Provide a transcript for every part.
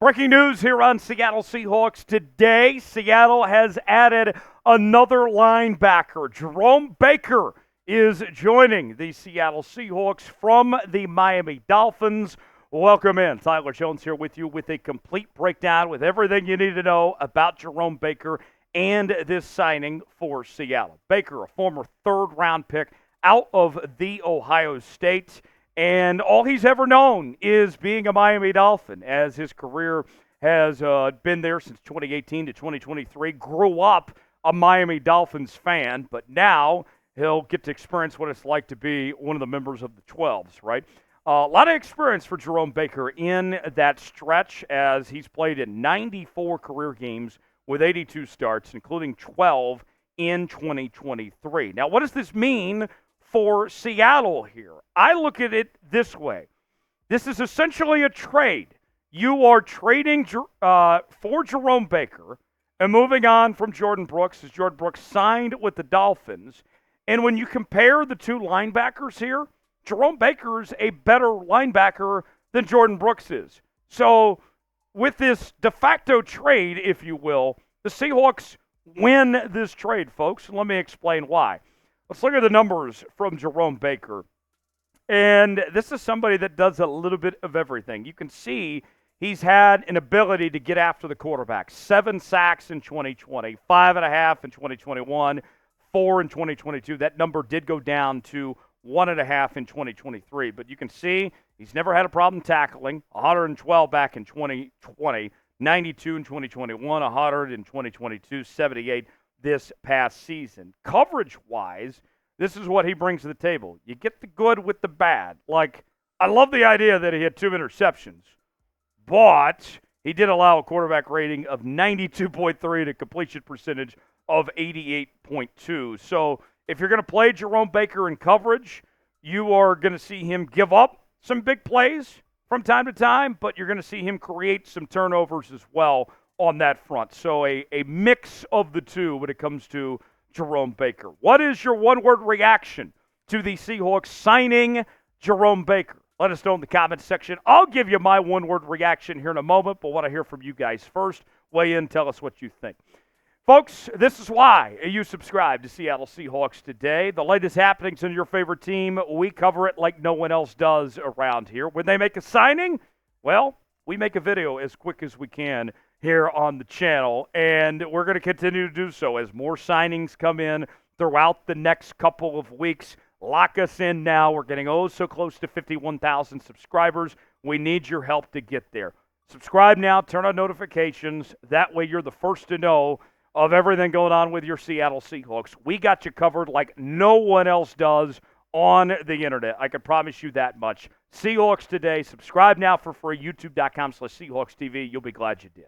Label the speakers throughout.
Speaker 1: Breaking news here on Seattle Seahawks Today. Seattle has added another linebacker. Jerome Baker is joining the Seattle Seahawks from the Miami Dolphins. Welcome in. Tyler Jones here with you with a complete breakdown with everything you need to know about Jerome Baker and this signing for Seattle. Baker, a former third-round pick out of the Ohio State. And all he's ever known is being a Miami Dolphin, as his career has been there since 2018 to 2023. Grew up a Miami Dolphins fan, but now he'll get to experience what it's like to be one of the members of the 12s, right? A lot of experience for Jerome Baker in that stretch, as he's played in 94 career games with 82 starts, including 12 in 2023. Now, what does this mean for Seattle here? I look at it this way. This is essentially a trade. You are trading for Jerome Baker and moving on from Jordan Brooks, as Jordan Brooks signed with the Dolphins. And when you compare the two linebackers here, Jerome Baker's a better linebacker than Jordan Brooks is. So with this de facto trade, if you will, the Seahawks win this trade, folks. And let me explain why. Let's look at the numbers from Jerome Baker. And this is somebody that does a little bit of everything. You can see he's had an ability to get after the quarterback. 7 sacks in 2020, 5.5 in 2021, 4 in 2022. That number did go down to 1.5 in 2023. But you can see he's never had a problem tackling. 112 back in 2020, 92 in 2021, 100 in 2022, 78 this past season. Coverage-wise, this is what he brings to the table. You get the good with the bad. Like, I love the idea that he had 2 interceptions, but he did allow a quarterback rating of 92.3 and a completion percentage of 88.2. So if you're going to play Jerome Baker in coverage, you are going to see him give up some big plays from time to time, but you're going to see him create some turnovers as well on that front. So a mix of the two when it comes to Jerome Baker. What is your one-word reaction to the Seahawks signing Jerome Baker? Let us know in the comments section. I'll give you my one-word reaction here in a moment, but I want to hear from you guys first. Weigh in, tell us what you think. Folks, this is why you subscribe to Seattle Seahawks Today. The latest happenings in your favorite team, we cover it like no one else does around here. When they make a signing, well, we make a video as quick as we can here on the channel, and we're going to continue to do so as more signings come in throughout the next couple of weeks. Lock us in now. We're getting so close to 51,000 subscribers. We need your help to get there. Subscribe now, turn on notifications. That way you're the first to know of everything going on with your Seattle Seahawks. We got you covered like no one else does on the internet. I can promise you that much. Seahawks Today. Subscribe now for free. YouTube.com/Seahawks TV. You'll be glad you did.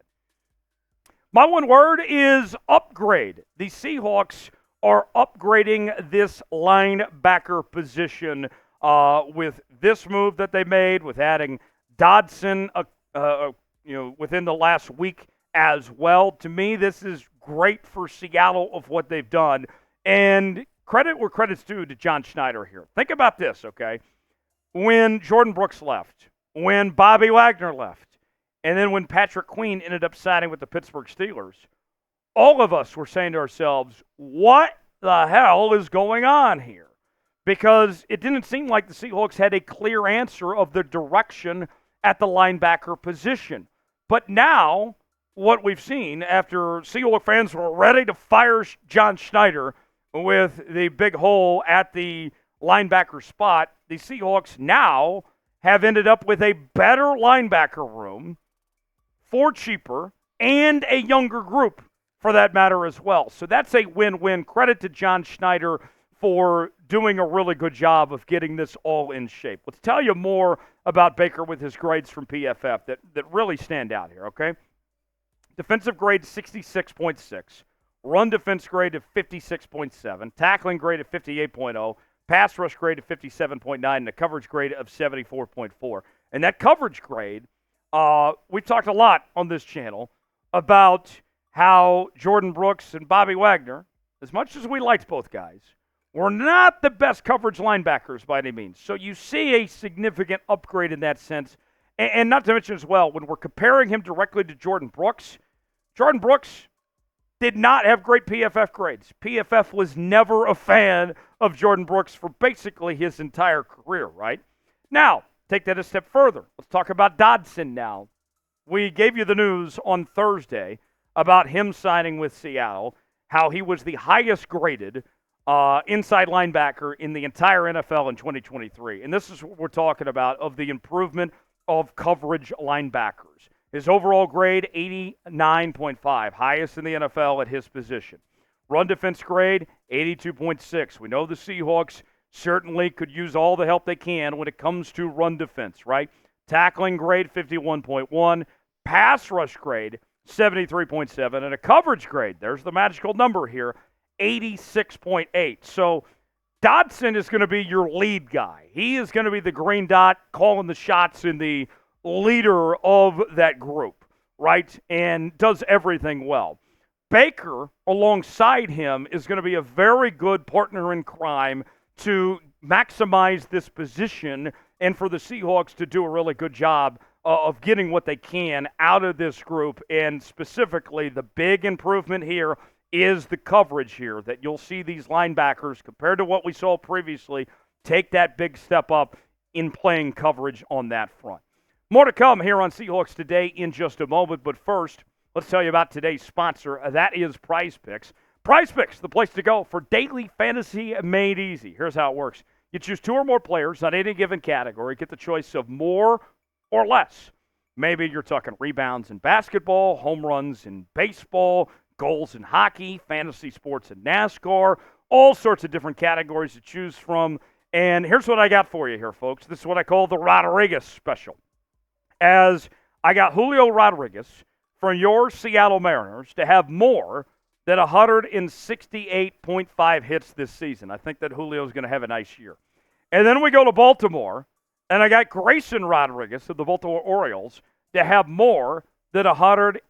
Speaker 1: My one word is upgrade. The Seahawks are upgrading this linebacker position with this move that they made, with adding Dodson within the last week as well. To me, this is great for Seattle of what they've done. And credit where credit's due to John Schneider here. Think about this, okay? When Jordan Brooks left, when Bobby Wagner left, and then when Patrick Queen ended up signing with the Pittsburgh Steelers, all of us were saying to ourselves, what the hell is going on here? Because it didn't seem like the Seahawks had a clear answer of the direction at the linebacker position. But now, what we've seen after Seahawks fans were ready to fire John Schneider with the big hole at the linebacker spot, the Seahawks now have ended up with a better linebacker room for cheaper and a younger group for that matter as well. So that's a win-win. Credit to John Schneider for doing a really good job of getting this all in shape. Let's tell you more about Baker with his grades from PFF that really stand out here, okay? Defensive grade 66.6, run defense grade of 56.7, tackling grade of 58.0, pass rush grade of 57.9, and a coverage grade of 74.4. And that coverage grade, we've talked a lot on this channel about how Jordan Brooks and Bobby Wagner, as much as we liked both guys, were not the best coverage linebackers by any means. So you see a significant upgrade in that sense And not to mention as well, when we're comparing him directly to Jordan Brooks did not have great PFF grades. PFF was never a fan of Jordan Brooks for basically his entire career, right? Now, take that a step further. Let's talk about Dodson now. We gave you the news on Thursday about him signing with Seattle, how he was the highest graded inside linebacker in the entire NFL in 2023. And this is what we're talking about of the improvement of coverage linebackers. His overall grade, 89.5, highest in the NFL at his position. Run defense grade, 82.6. We know the Seahawks certainly could use all the help they can when it comes to run defense, right? Tackling grade, 51.1. Pass rush grade, 73.7. And a coverage grade, there's the magical number here, 86.8. So Dodson is going to be your lead guy. He is going to be the green dot calling the shots in the leader of that group, right? And does everything well. Baker, alongside him, is going to be a very good partner in crime to maximize this position and for the Seahawks to do a really good job of getting what they can out of this group. And specifically, the big improvement here is the coverage here, that you'll see these linebackers, compared to what we saw previously, take that big step up in playing coverage on that front. More to come here on Seahawks Today in just a moment, but first, let's tell you about today's sponsor. That is Prize Picks. Prize Picks, the place to go for daily fantasy made easy. Here's how it works. You choose two or more players on any given category, get the choice of more or less. Maybe you're talking rebounds in basketball, home runs in baseball, goals in hockey, fantasy sports in NASCAR, all sorts of different categories to choose from. And here's what I got for you here, folks. This is what I call the Rodriguez special. As I got Julio Rodriguez from your Seattle Mariners to have more than 168.5 hits this season. I think that Julio is going to have a nice year. And then we go to Baltimore, and I got Grayson Rodriguez of the Baltimore Orioles to have more than 180.5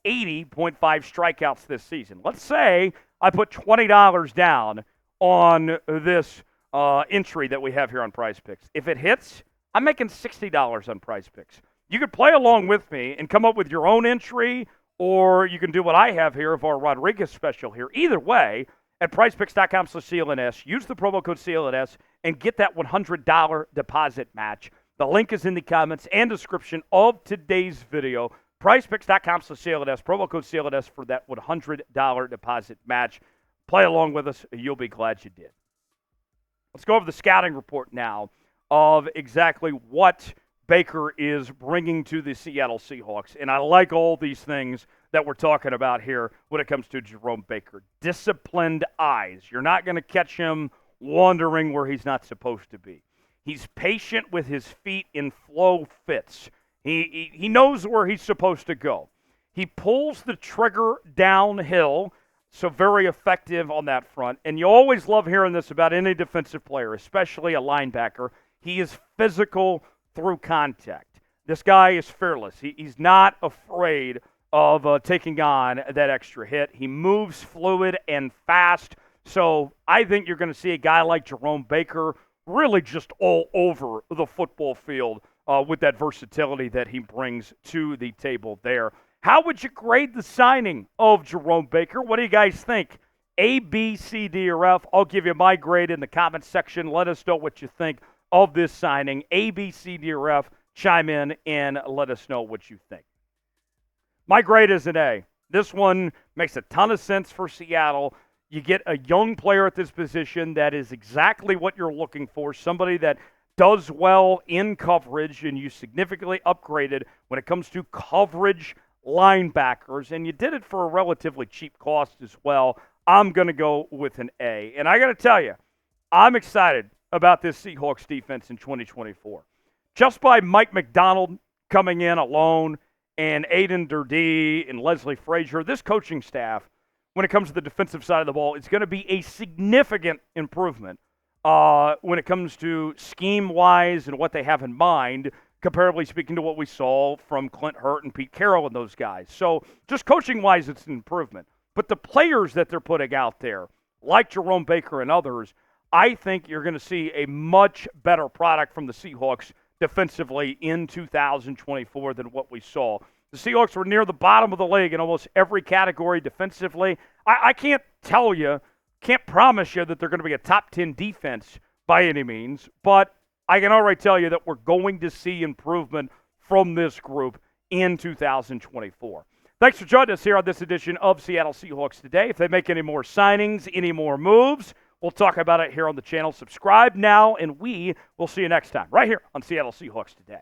Speaker 1: strikeouts this season. Let's say I put $20 down on this entry that we have here on Prize Picks. If it hits, I'm making $60 on Prize Picks. You could play along with me and come up with your own entry, or you can do what I have here of our Rodriguez special here. Either way, at prizepicks.com/CLNS, use the promo code CLNS and get that $100 deposit match. The link is in the comments and description of today's video. prizepicks.com/CLNS, promo code CLNS for that $100 deposit match. Play along with us. You'll be glad you did. Let's go over the scouting report now of exactly what Baker is bringing to the Seattle Seahawks. And I like all these things that we're talking about here when it comes to Jerome Baker. Disciplined eyes. You're not going to catch him wandering where he's not supposed to be. He's patient with his feet in flow fits. He knows where he's supposed to go. He pulls the trigger downhill, so very effective on that front. And you always love hearing this about any defensive player, especially a linebacker. He is physical through contact. This guy is fearless. He's not afraid of taking on that extra hit. He moves fluid and fast. So I think you're going to see a guy like Jerome Baker really just all over the football field with that versatility that he brings to the table there. How would you grade the signing of Jerome Baker? What do you guys think? A, B, C, D, or F? I'll give you my grade in the comments section. Let us know what you think of this signing. A, B, C, D, or F? Chime in and let us know what you think. My grade is an A. This one makes a ton of sense for Seattle. You get a young player at this position that is exactly what you're looking for, somebody that does well in coverage, and you significantly upgraded when it comes to coverage linebackers, and you did it for a relatively cheap cost as well. I'm going to go with an A. And I got to tell you, I'm excited about this Seahawks defense in 2024. Just by Mike Macdonald coming in alone and Aiden Durdee and Leslie Frazier, this coaching staff, when it comes to the defensive side of the ball, it's going to be a significant improvement when it comes to scheme-wise and what they have in mind, comparably speaking to what we saw from Clint Hurt and Pete Carroll and those guys. So just coaching-wise, it's an improvement. But the players that they're putting out there, like Jerome Baker and others, I think you're going to see a much better product from the Seahawks defensively in 2024 than what we saw. The Seahawks were near the bottom of the league in almost every category defensively. I can't tell you, can't promise you that they're going to be a top 10 defense by any means, but I can already tell you that we're going to see improvement from this group in 2024. Thanks for joining us here on this edition of Seattle Seahawks Today. If they make any more signings, any more moves, we'll talk about it here on the channel. Subscribe now, and we will see you next time right here on Seattle Seahawks Today.